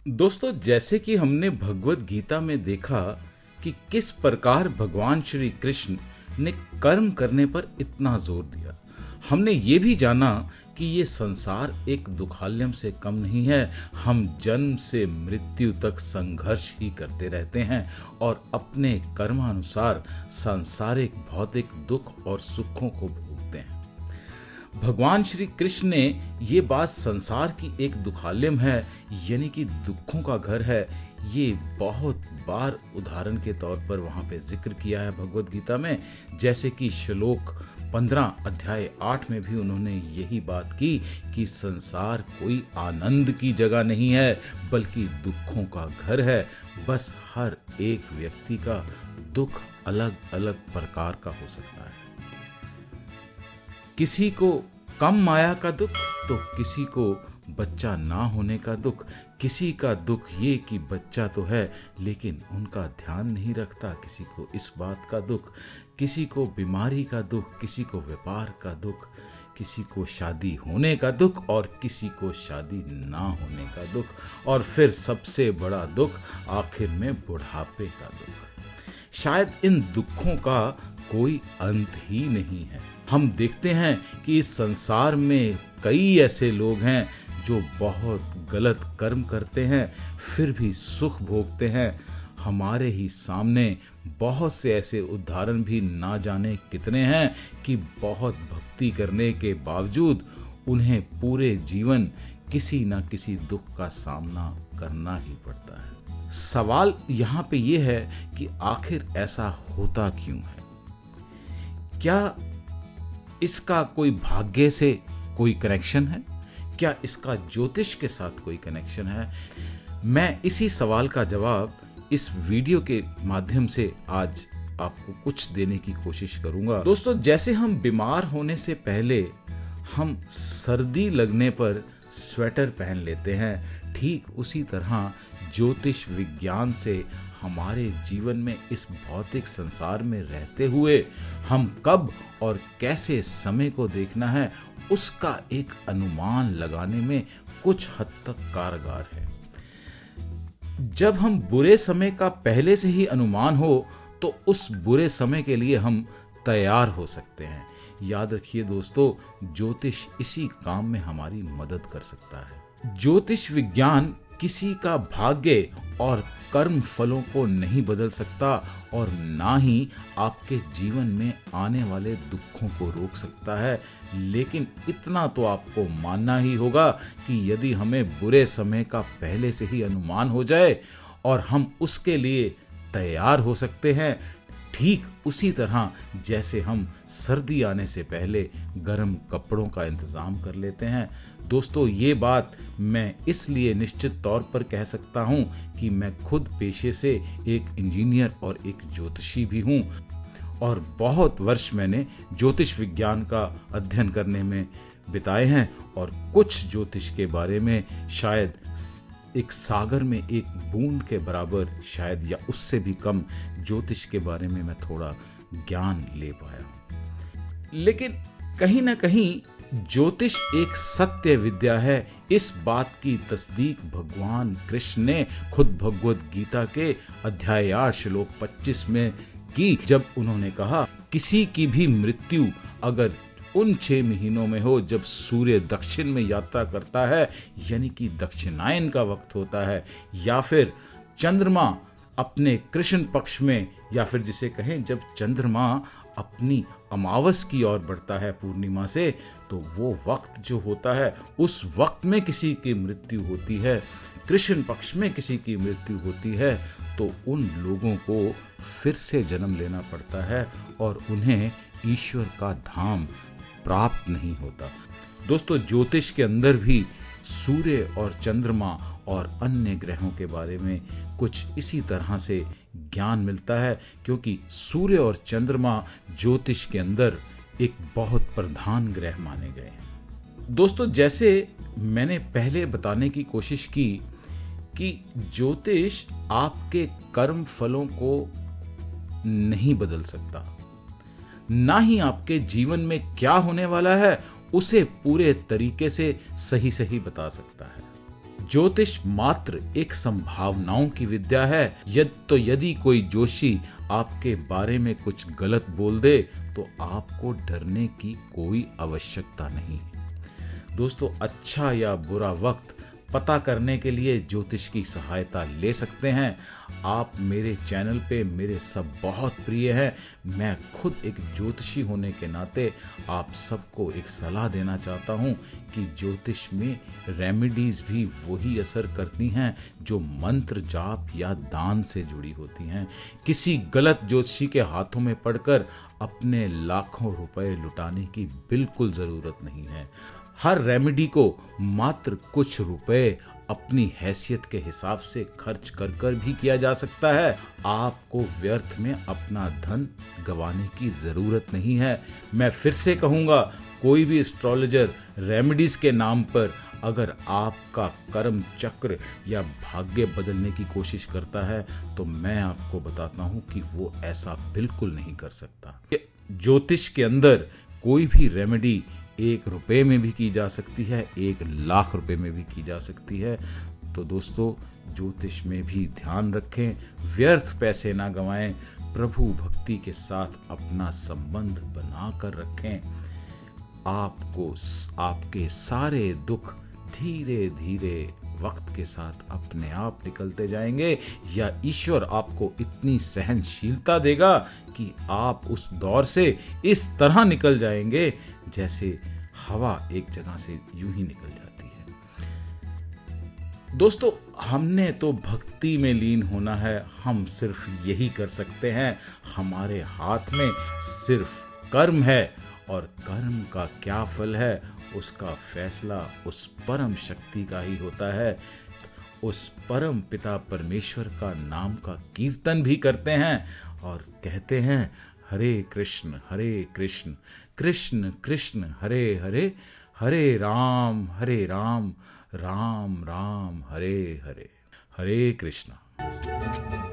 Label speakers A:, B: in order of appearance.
A: दोस्तों, जैसे कि हमने भगवत गीता में देखा कि किस प्रकार भगवान श्री कृष्ण ने कर्म करने पर इतना जोर दिया। हमने ये भी जाना कि ये संसार एक दुखालयम से कम नहीं है। हम जन्म से मृत्यु तक संघर्ष ही करते रहते हैं और अपने कर्मानुसार सांसारिक भौतिक दुख और सुखों को भोगते हैं। भगवान श्री कृष्ण ने ये बात संसार की एक दुखालयम है, यानी कि दुखों का घर है, ये बहुत बार उदाहरण के तौर पर वहां पे जिक्र किया है भगवत गीता में। जैसे कि श्लोक 15 अध्याय 8 में भी उन्होंने यही बात की कि संसार कोई आनंद की जगह नहीं है बल्कि दुखों का घर है। बस हर एक व्यक्ति का दुख अलग अलग प्रकार का हो सकता है। किसी को कम माया का दुख तो किसी को बच्चा ना होने का दुख, किसी का दुख ये कि बच्चा तो है लेकिन उनका ध्यान नहीं रखता, किसी को इस बात का दुख, किसी को बीमारी का दुख, किसी को व्यापार का दुख, किसी को शादी होने का दुख और किसी को शादी ना होने का दुख, और फिर सबसे बड़ा दुख आखिर में बुढ़ापे का दुख। शायद इन दुखों का कोई अंत ही नहीं है। हम देखते हैं कि इस संसार में कई ऐसे लोग हैं जो बहुत गलत कर्म करते हैं फिर भी सुख भोगते हैं। हमारे ही सामने बहुत से ऐसे उदाहरण भी ना जाने कितने हैं कि बहुत भक्ति करने के बावजूद उन्हें पूरे जीवन किसी न किसी दुख का सामना करना ही पड़ता है। सवाल यहाँ पे ये है कि आखिर ऐसा होता क्यों है? क्या इसका कोई भाग्य से कोई कनेक्शन है? क्या इसका ज्योतिष के साथ कोई कनेक्शन है? मैं इसी सवाल का जवाब इस वीडियो के माध्यम से आज आपको कुछ देने की कोशिश करूंगा। दोस्तों, जैसे हम बीमार होने से पहले हम सर्दी लगने पर स्वेटर पहन लेते हैं, ठीक उसी तरह ज्योतिष विज्ञान से हमारे जीवन में इस भौतिक संसार में रहते हुए हम कब और कैसे समय को देखना है उसका एक अनुमान लगाने में कुछ हद तक कारगर है। जब हम बुरे समय का पहले से ही अनुमान हो तो उस बुरे समय के लिए हम तैयार हो सकते हैं। याद रखिए दोस्तों, ज्योतिष इसी काम में हमारी मदद कर सकता है। ज्योतिष विज्ञान किसी का भाग्य और कर्म फलों को नहीं बदल सकता और ना ही आपके जीवन में आने वाले दुखों को रोक सकता है, लेकिन इतना तो आपको मानना ही होगा कि यदि हमें बुरे समय का पहले से ही अनुमान हो जाए और हम उसके लिए तैयार हो सकते हैं, ठीक उसी तरह जैसे हम सर्दी आने से पहले गर्म कपड़ों का इंतजाम कर लेते हैं। दोस्तों, ये बात मैं इसलिए निश्चित तौर पर कह सकता हूँ कि मैं खुद पेशे से एक इंजीनियर और एक ज्योतिषी भी हूँ और बहुत वर्ष मैंने ज्योतिष विज्ञान का अध्ययन करने में बिताए हैं और कुछ ज्योतिष के बारे में शायद एक सागर में एक बूंद के बराबर, शायद या उससे भी कम ज्योतिष के बारे में मैं थोड़ा ज्ञान ले पाया। लेकिन कहीं ना कहीं ज्योतिष एक सत्य विद्या है, इस बात की तस्दीक भगवान कृष्ण ने खुद भगवत गीता के अध्याय 8 श्लोक 25 में की, जब उन्होंने कहा किसी की भी मृत्यु अगर उन 6 महीनों में हो जब सूर्य दक्षिण में यात्रा करता है, यानी कि दक्षिणायन का वक्त होता है, या फिर चंद्रमा अपने कृष्ण पक्ष में, या फिर जिसे कहें जब चंद्रमा अपनी अमावस की ओर बढ़ता है पूर्णिमा से, तो वो वक्त जो होता है उस वक्त में किसी की मृत्यु होती है, कृष्ण पक्ष में किसी की मृत्यु होती है, तो उन लोगों को फिर से जन्म लेना पड़ता है और उन्हें ईश्वर का धाम प्राप्त नहीं होता। दोस्तों, ज्योतिष के अंदर भी सूर्य और चंद्रमा और अन्य ग्रहों के बारे में कुछ इसी तरह से ज्ञान मिलता है, क्योंकि सूर्य और चंद्रमा ज्योतिष के अंदर एक बहुत प्रधान ग्रह माने गए हैं। दोस्तों, जैसे मैंने पहले बताने की कोशिश की कि ज्योतिष आपके कर्म फलों को नहीं बदल सकता, ना ही आपके जीवन में क्या होने वाला है उसे पूरे तरीके से सही बता सकता है। ज्योतिष मात्र एक संभावनाओं की विद्या है। यदि कोई जोशी आपके बारे में कुछ गलत बोल दे तो आपको डरने की कोई आवश्यकता नहीं। दोस्तों, अच्छा या बुरा वक्त पता करने के लिए ज्योतिष की सहायता ले सकते हैं। आप मेरे चैनल पे मेरे सब बहुत प्रिय हैं। मैं खुद एक ज्योतिषी होने के नाते आप सबको एक सलाह देना चाहता हूं कि ज्योतिष में रेमेडीज भी वही असर करती हैं जो मंत्र जाप या दान से जुड़ी होती हैं। किसी गलत ज्योतिषी के हाथों में पड़कर अपने लाखों रुपए लुटाने की बिल्कुल ज़रूरत नहीं है। हर रेमेडी को मात्र कुछ रुपए अपनी हैसियत के हिसाब से खर्च कर कर भी किया जा सकता है। आपको व्यर्थ में अपना धन गंवाने की जरूरत नहीं है। मैं फिर से कहूँगा, कोई भी एस्ट्रोलॉजर रेमेडीज के नाम पर अगर आपका कर्म चक्र या भाग्य बदलने की कोशिश करता है तो मैं आपको बताता हूँ कि वो ऐसा बिल्कुल नहीं कर सकता। ज्योतिष के अंदर कोई भी रेमेडी 1 रुपए में भी की जा सकती है, 1 लाख रुपए में भी की जा सकती है। तो दोस्तों, ज्योतिष में भी ध्यान रखें, व्यर्थ पैसे ना गंवाएं, प्रभु भक्ति के साथ अपना संबंध बना कर रखें। आपको आपके सारे दुख धीरे धीरे वक्त के साथ अपने आप निकलते जाएंगे, या ईश्वर आपको इतनी सहनशीलता देगा कि आप उस दौर से इस तरह निकल जाएंगे जैसे हवा एक जगह से यूं ही निकल जाती है। दोस्तों, हमने तो भक्ति में लीन होना है, हम सिर्फ यही कर सकते हैं। हमारे हाथ में सिर्फ कर्म है, और कर्म का क्या फल है उसका फैसला उस परम शक्ति का ही होता है। उस परम पिता परमेश्वर का नाम का कीर्तन भी करते हैं और कहते हैं, हरे कृष्ण कृष्ण कृष्ण हरे हरे, हरे राम राम राम हरे हरे। हरे कृष्ण।